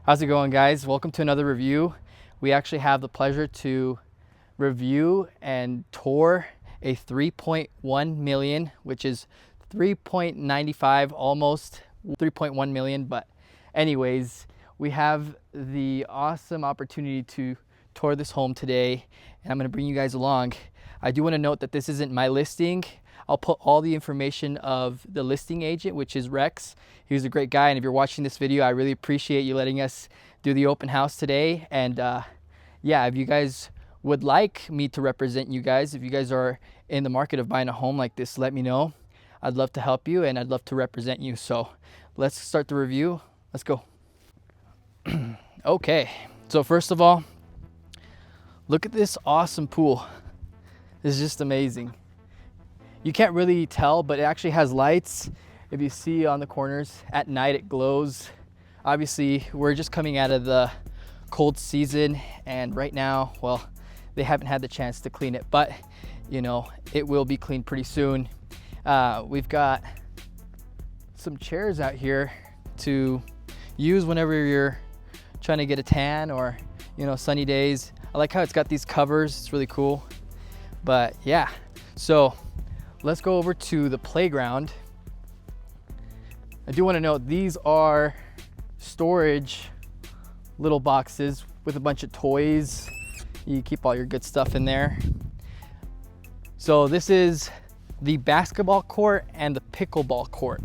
How's it going, guys? Welcome to another review. We actually have the pleasure to review and tour a 3.1 million, which is 3.95, almost 3.1 million. But anyways, we have the awesome opportunity to tour this home today, and I'm going to bring you guys along. I do want to note that this isn't my listing. I'll put all the information of the listing agent, which is Rex. He was a great guy, and if you're watching this video, I really appreciate you letting us do the open house today. And yeah, if you guys would like me to represent you guys, if you guys are in the market of buying a home like this, let me know. I'd love to help you, and I'd love to represent you. So let's start the review. Let's go. Okay, so first of all, look at this awesome pool. This is just amazing. You can't really tell, but it actually has lights. If you see on the corners, at night it glows. Obviously, we're just coming out of the cold season, and right now, well, they haven't had the chance to clean it, but you know, it will be cleaned pretty soon. We've got some chairs out here to use whenever you're trying to get a tan or, you know, sunny days. I like how it's got these covers. It's really cool. But yeah, so let's go over to the playground. I do want to note these are storage little boxes with a bunch of toys. You keep all your good stuff in there. So this is the basketball court and the pickleball court.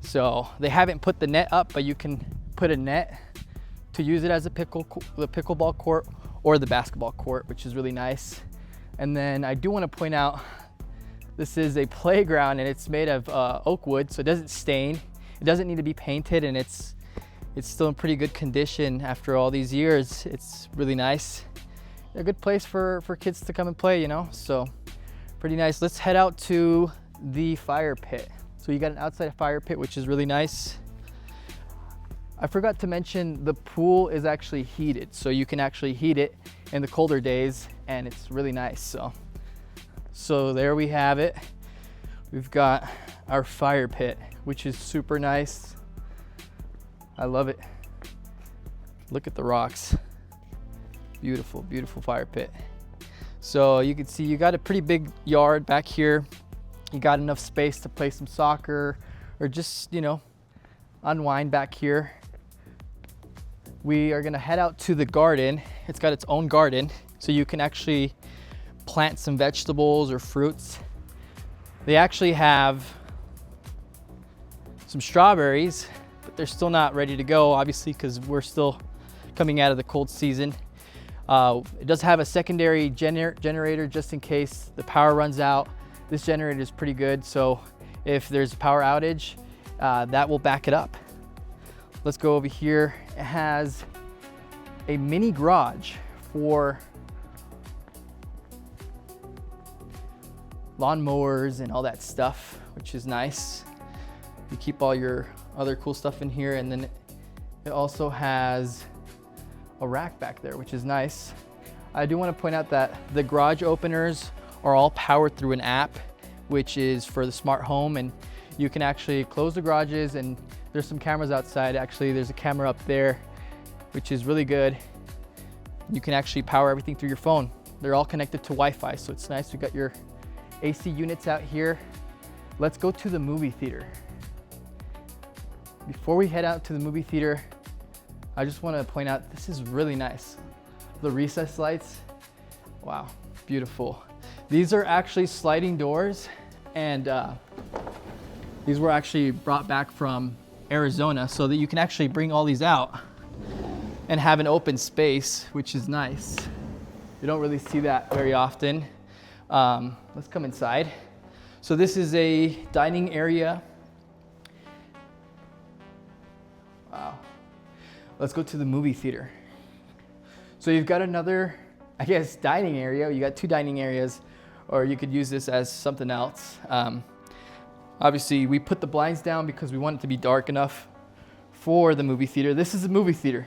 So they haven't put the net up, but you can put a net to use it as the pickleball court or the basketball court, which is really nice. And then I do want to point out, this is a playground, and it's made of oak wood, so it doesn't stain. It doesn't need to be painted, and it's still in pretty good condition after all these years. It's really nice. A good place for kids to come and play, you know, so pretty nice. Let's head out to the fire pit. So you got an outside fire pit, which is really nice. I forgot to mention the pool is actually heated, so you can actually heat it in the colder days, and it's really nice. So there we have it. We've got our fire pit, which is super nice. I love it. Look at the rocks. Beautiful, beautiful fire pit. So you can see you got a pretty big yard back here. You got enough space to play some soccer or just, you know, unwind back here. We are gonna head out to the garden. It's got its own garden, so you can actually plant some vegetables or fruits. They actually have some strawberries, but they're still not ready to go, obviously, because we're still coming out of the cold season. It does have a secondary generator just in case the power runs out. This generator is pretty good, so if there's a power outage, that will back it up. Let's go over here. It has a mini garage for lawnmowers and all that stuff, which is nice. You keep all your other cool stuff in here, and then it also has a rack back there, which is nice. I do want to point out that the garage openers are all powered through an app, which is for the smart home, and you can actually close the garages, and there's some cameras outside. Actually, there's a camera up there, which is really good. You can actually power everything through your phone. They're all connected to Wi-Fi, so it's nice. We got your AC units out here. Let's go to the movie theater. Before we head out to the movie theater, I just want to point out this is really nice. The recess lights, wow, beautiful. These are actually sliding doors, and these were actually brought back from Arizona so that you can actually bring all these out and have an open space, which is nice. You don't really see that very often. Let's come inside. So this is a dining area. Let's go to the movie theater. So you've got another, I guess, dining area. You got 2 dining areas, or you could use this as something else. Obviously, we put the blinds down because we want it to be dark enough for the movie theater. This is a movie theater.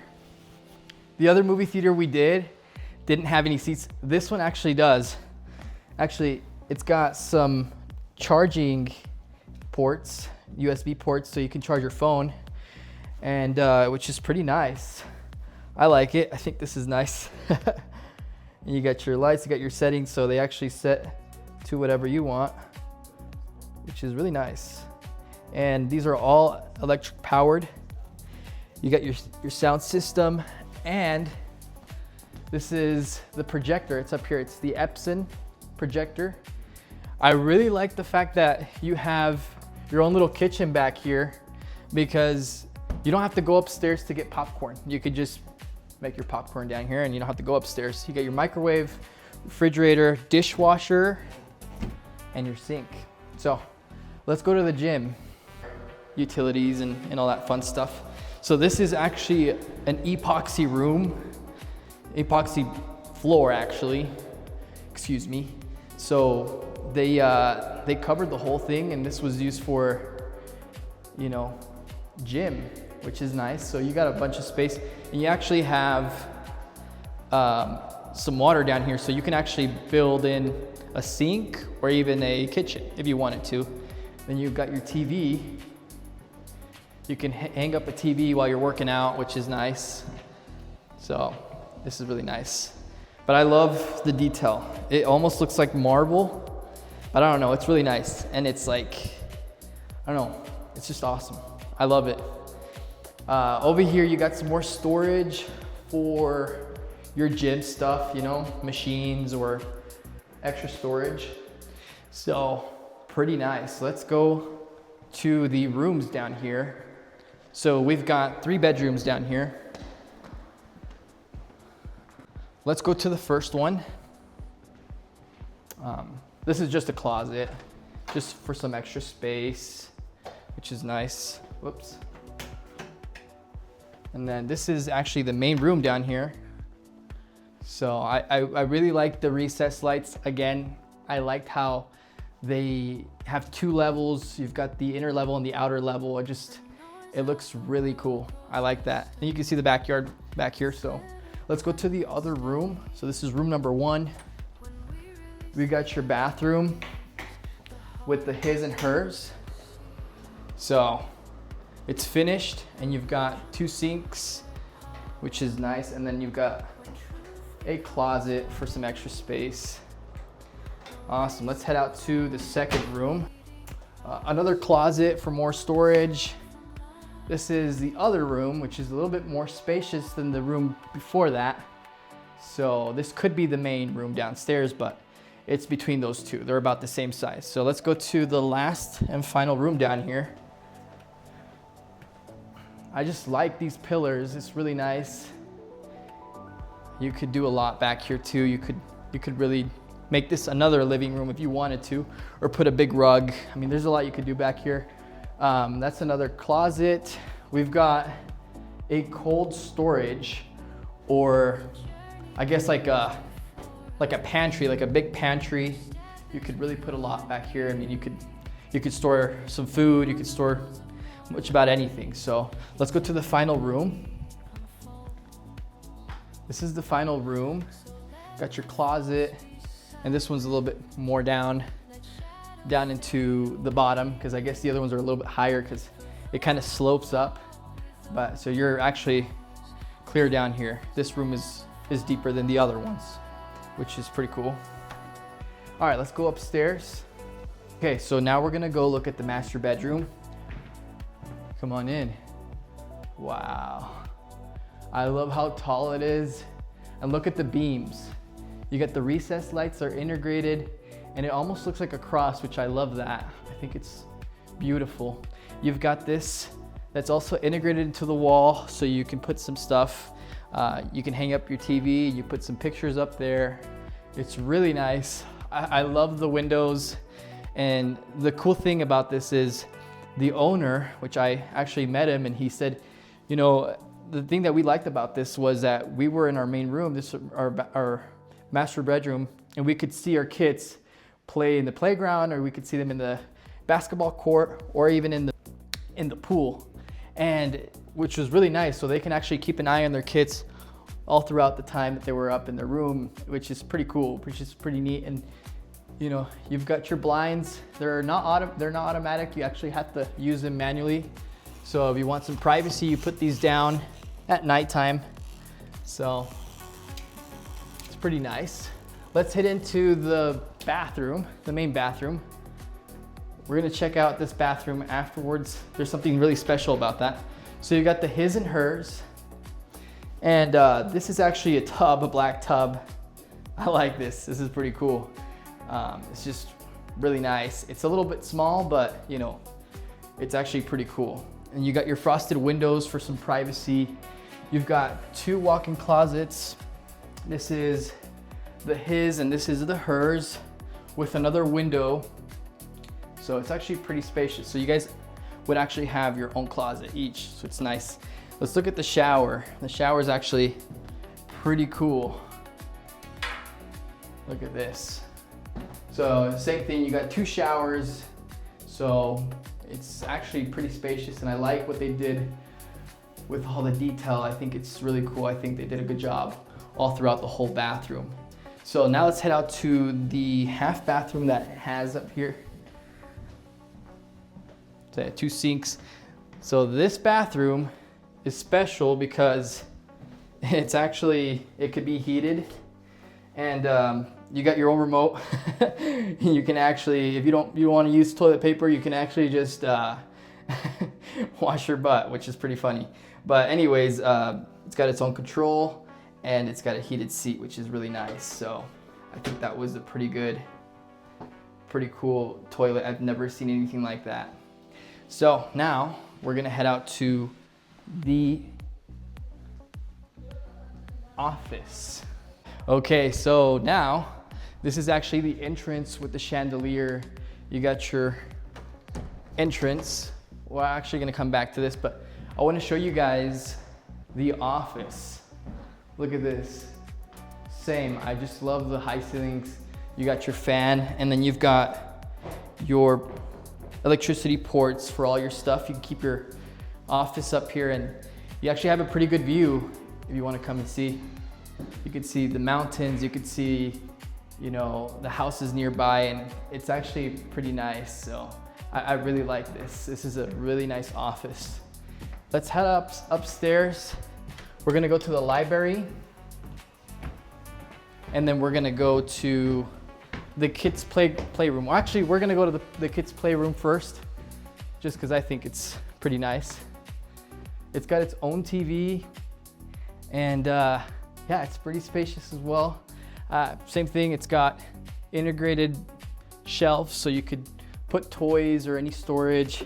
The other movie theater we didn't have any seats. This one actually does. Actually, it's got some charging ports, USB ports, so you can charge your phone, and which is pretty nice. I like it. I think this is nice. And you got your lights, you got your settings, so they actually set to whatever you want, which is really nice. And these are all electric powered. You got your sound system, and this is the projector. It's up here. It's the Epson projector. I really like the fact that you have your own little kitchen back here, because you don't have to go upstairs to get popcorn. You could just make your popcorn down here and you don't have to go upstairs. You got your microwave, refrigerator, dishwasher, and your sink. So let's go to the gym. Utilities and all that fun stuff. So this is actually an epoxy room, epoxy floor actually, excuse me. So they covered the whole thing, and this was used for, you know, gym, which is nice. So you got a bunch of space, and you actually have some water down here, so you can actually build in a sink or even a kitchen if you wanted to. Then you've got your TV. You can hang up a TV while you're working out, which is nice. So this is really nice. But I love the detail. It almost looks like marble, but I don't know, it's really nice. And it's like, I don't know, it's just awesome. I love it. Over here, you got some more storage for your gym stuff, you know, machines or extra storage. So pretty nice. Let's go to the rooms down here. So we've got 3 bedrooms down here. Let's go to the first one. This is just a closet, just for some extra space, which is nice. Whoops. And then this is actually the main room down here. So I really like the recessed lights. Again, I liked how they have 2 levels. You've got the inner level and the outer level. It looks really cool. I like that. And you can see the backyard back here. So let's go to the other room. So this is room number 1. We got your bathroom with the his and hers. So it's finished, and you've got 2 sinks, which is nice. And then you've got a closet for some extra space. Awesome. Let's head out to the second room. Another closet for more storage. This is the other room, which is a little bit more spacious than the room before that. So this could be the main room downstairs, but it's between those 2. They're about the same size. So let's go to the last and final room down here. I just like these pillars. It's really nice. You could do a lot back here too. You could really make this another living room if you wanted to, or put a big rug. I mean, there's a lot you could do back here. That's another closet. We've got a cold storage, or I guess like a pantry, like a big pantry. You could really put a lot back here. I mean, you could store some food. You could store much about anything. So let's go to the final room. This is the final room. Got your closet, and this one's a little bit more down into the bottom, because I guess the other ones are a little bit higher because it kind of slopes up. But so you're actually clear down here. This room is deeper than the other ones, which is pretty cool. All right, let's go upstairs. Okay, so now we're gonna go look at the master bedroom. Come on in. Wow. I love how tall it is. And look at the beams. You got the recessed lights are integrated, and it almost looks like a cross, which I love that. I think it's beautiful. You've got this that's also integrated into the wall, so you can put some stuff. You can hang up your TV, you put some pictures up there. It's really nice. I love the windows. And the cool thing about this is the owner, which I actually met him, and he said, you know, the thing that we liked about this was that we were in our main room, this our master bedroom, and we could see our kids play in the playground, or we could see them in the basketball court, or even in the pool, and which was really nice. So they can actually keep an eye on their kids all throughout the time that they were up in their room, which is pretty cool, which is pretty neat. And you know, you've got your blinds. They're not automatic. You actually have to use them manually. So if you want some privacy, you put these down at nighttime. So it's pretty nice. Let's head into the bathroom, the main bathroom. We're gonna check out this bathroom afterwards. There's something really special about that. So you got the his and hers. And this is actually a tub, a black tub. I like this. This is pretty cool. It's just really nice. It's a little bit small, but you know, it's actually pretty cool. And you got your frosted windows for some privacy. You've got 2 walk-in closets. This is the his and this is the hers with another window. So it's actually pretty spacious. So you guys would actually have your own closet each. So it's nice. Let's look at the shower. The shower is actually pretty cool. Look at this. So same thing, you got 2 showers. So it's actually pretty spacious, and I like what they did with all the detail. I think it's really cool. I think they did a good job all throughout the whole bathroom. So now let's head out to the half bathroom that has up here. So 2 sinks. So this bathroom is special because it's actually, it could be heated, and you got your own remote. You can actually, if you don't want to use toilet paper, you can actually just wash your butt, which is pretty funny. But anyways, it's got its own control, and it's got a heated seat, which is really nice. So I think that was a pretty cool toilet. I've never seen anything like that. So now we're gonna head out to the office. Okay, so now this is actually the entrance with the chandelier. You got your entrance. We're actually gonna come back to this, but I wanna show you guys the office. Look at this. Same, I just love the high ceilings. You got your fan, and then you've got your electricity ports for all your stuff. You can keep your office up here, and you actually have a pretty good view if you wanna come and see. You could see the mountains, you could see, you know, the houses nearby, and it's actually pretty nice. So I really like this. This is a really nice office. Let's head upstairs. We're gonna go to the library, and then we're gonna go to the kids' playroom. Well, actually, we're gonna go to the kids' playroom first, just because I think it's pretty nice. It's got its own TV, and yeah, it's pretty spacious as well. Same thing, it's got integrated shelves, so you could put toys or any storage,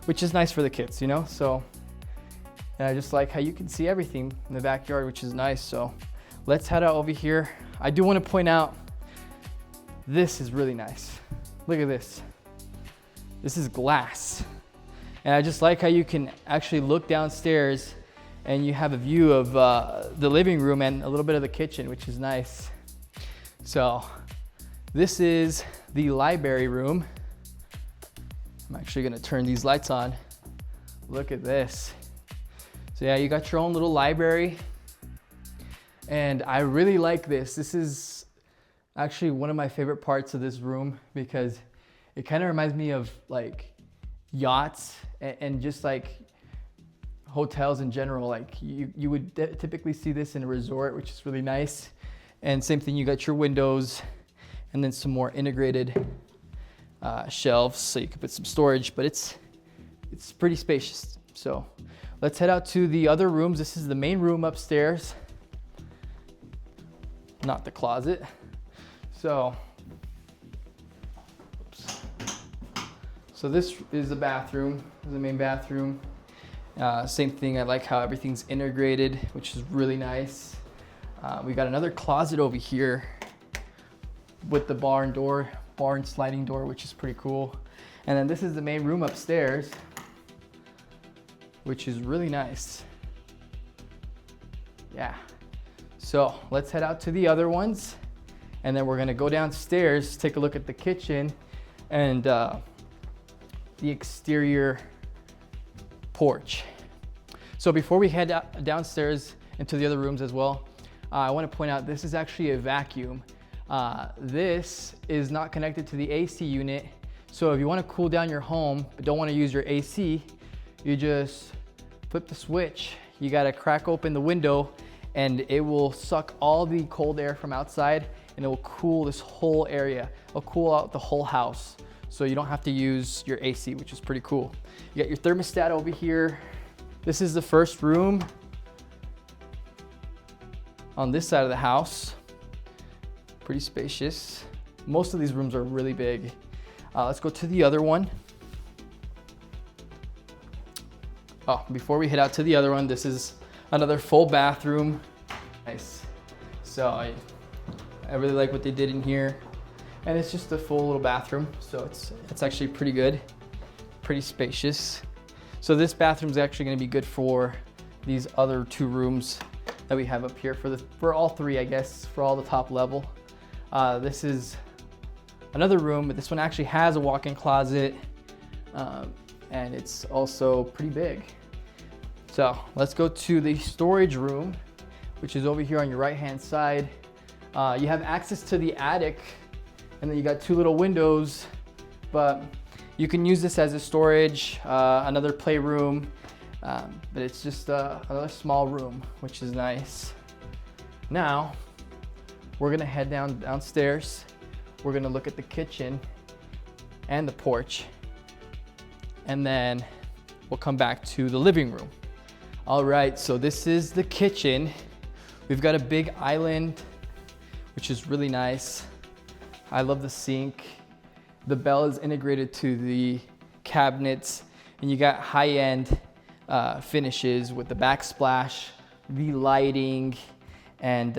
which is nice for the kids, you know? So, and I just like how you can see everything in the backyard, which is nice. So let's head out over here. I do want to point out, this is really nice. Look at this. This is glass. And I just like how you can actually look downstairs and you have a view of the living room and a little bit of the kitchen, which is nice. So this is the library room. I'm actually gonna turn these lights on. Look at this. So yeah, you got your own little library. And I really like this. This is actually one of my favorite parts of this room because it kind of reminds me of like yachts and just like hotels in general. Like you would typically see this in a resort, which is really nice. And same thing, you got your windows and then some more integrated shelves so you can put some storage, but it's pretty spacious. So let's head out to the other rooms. This is the main room upstairs, not the closet. So, oops. So this is the bathroom, this is the main bathroom. Same thing, I like how everything's integrated, which is really nice. We got another closet over here with the barn sliding door, which is pretty cool. And then this is the main room upstairs, which is really nice. Yeah. So let's head out to the other ones, and then we're gonna go downstairs, take a look at the kitchen and the exterior porch. So before we head downstairs into the other rooms as well, I want to point out this is actually a vacuum. This is not connected to the AC unit. So if you want to cool down your home but don't want to use your AC, you just flip the switch. You got to crack open the window and it will suck all the cold air from outside and it will cool this whole area. It'll cool out the whole house. So you don't have to use your AC, which is pretty cool. You got your thermostat over here. This is the first room on this side of the house. Pretty spacious. Most of these rooms are really big. Let's go to the other one. Oh, before we head out to the other one, this is another full bathroom. Nice. So I really like what they did in here. And it's just a full little bathroom. So it's actually pretty good, pretty spacious. So this bathroom is actually gonna be good for these other two rooms that we have up here for all three, I guess, for all the top level. This is another room, but this one actually has a walk-in closet, and it's also pretty big. So let's go to the storage room, which is over here on your right-hand side. You have access to the attic, and then you got two little windows, but you can use this as a storage, another playroom, but it's just another small room, which is nice. Now, we're gonna head downstairs. We're gonna look at the kitchen and the porch, and then we'll come back to the living room. All right, so this is the kitchen. We've got a big island, which is really nice. I love the sink. The bell is integrated to the cabinets, and you got high-end finishes with the backsplash, the lighting, and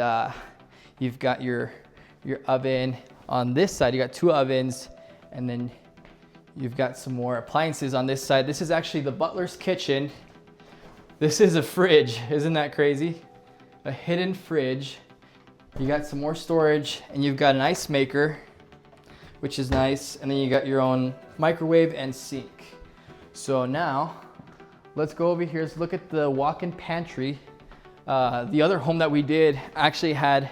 you've got your oven. On this side, you got two ovens, and then you've got some more appliances on this side. This is actually the butler's kitchen. This is a fridge. Isn't that crazy? A hidden fridge. You got some more storage, and you've got an ice maker, which is nice. And then you got your own microwave and sink. So now, let's go over here. Let's look at the walk-in pantry. The other home that we did actually had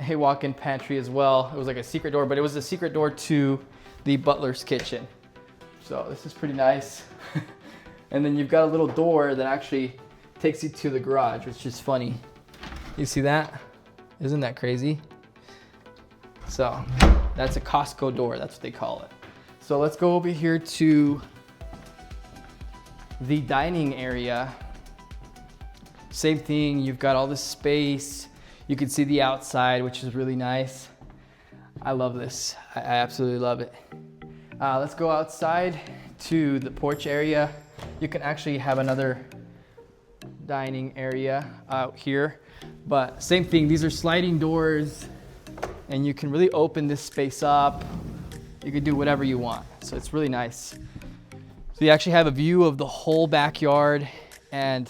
a walk-in pantry as well. It was like a secret door, but it was a secret door to the butler's kitchen. So this is pretty nice. And then you've got a little door that actually takes you to the garage, which is funny. You see that? Isn't that crazy? So that's a Costco door, that's what they call it. So let's go over here to the dining area. Same thing, you've got all this space. You can see the outside, which is really nice. I love this, I absolutely love it. Let's go outside to the porch area. You can actually have another dining area out here, but same thing, these are sliding doors, and you can really open this space up. You can do whatever you want, so it's really nice. So you actually have a view of the whole backyard, and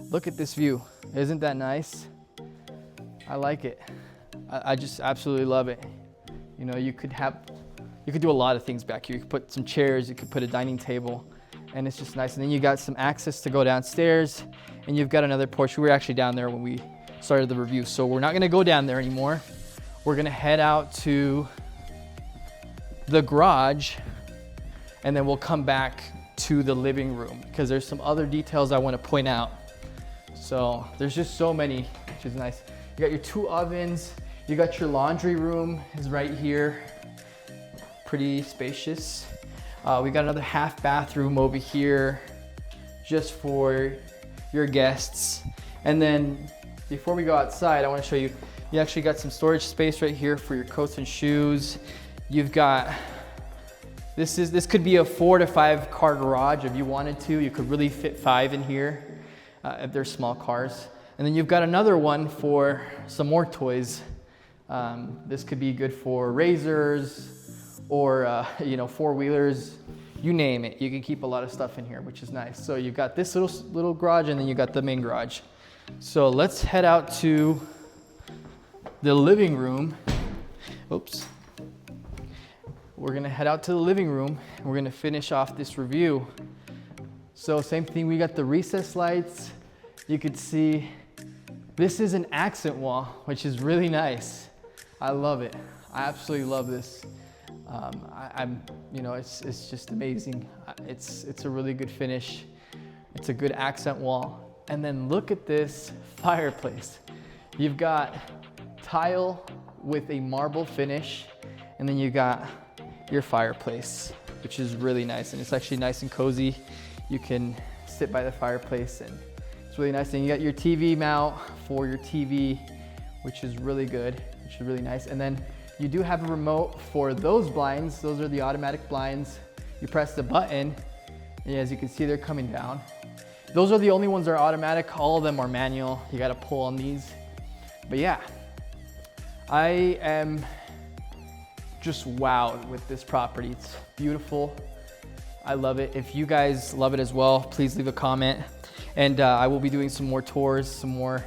look at this view. Isn't that nice? I like it. I just absolutely love it. You know, you could do a lot of things back here. You could put some chairs, you could put a dining table, and it's just nice. And then you got some access to go downstairs, and you've got another porch. We were actually down there when we started the review, so we're not gonna go down there anymore. We're gonna head out to the garage, and then we'll come back to the living room because there's some other details I wanna point out. So there's just so many, which is nice. You got your two ovens, you got your laundry room is right here. Pretty spacious. We got another half bathroom over here just for your guests. And then before we go outside, I want to show you, you actually got some storage space right here for your coats and shoes. You've got, this could be a 4 to 5 car garage if you wanted to. You could really fit 5 in here if they're small cars. And then you've got another one for some more toys. This could be good for razors, or you know, 4-wheelers, you name it. You can keep a lot of stuff in here, which is nice. So you've got this little garage, and then you got the main garage. So let's head out to the living room. Oops. We're gonna head out to the living room and we're gonna finish off this review. So same thing, we got the recessed lights. You could see this is an accent wall, which is really nice. I love it. I absolutely love this. It's just amazing. It's a really good finish. It's a good accent wall. And then look at this fireplace. You've got tile with a marble finish, and then you got your fireplace, which is really nice. And it's actually nice and cozy. You can sit by the fireplace and it's really nice. And you got your TV mount for your TV, which is really good, which is really nice. And then you do have a remote for those blinds. Those are the automatic blinds. You press the button, and as you can see, they're coming down. Those are the only ones that are automatic. All of them are manual. You gotta pull on these. But yeah, I am just wowed with this property. It's beautiful. I love it. If you guys love it as well, please leave a comment. And I will be doing some more tours, some more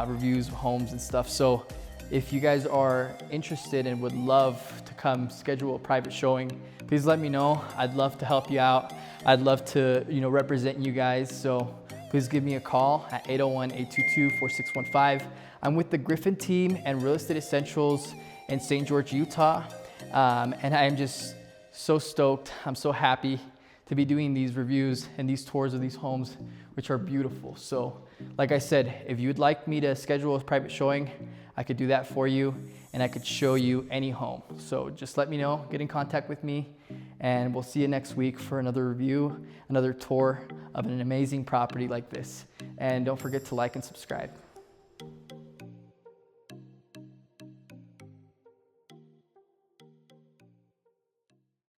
reviews of homes and stuff. So if you guys are interested and would love to come schedule a private showing, please let me know. I'd love to help you out. I'd love to, represent you guys. So please give me a call at 801-822-4615. I'm with the Griffin team and Real Estate Essentials in St. George, Utah. And I am just so stoked. I'm so happy to be doing these reviews and these tours of these homes, which are beautiful. So like I said, if you'd like me to schedule a private showing, I could do that for you and I could show you any home. So just let me know, get in contact with me, and we'll see you next week for another review, another tour of an amazing property like this. And don't forget to like and subscribe.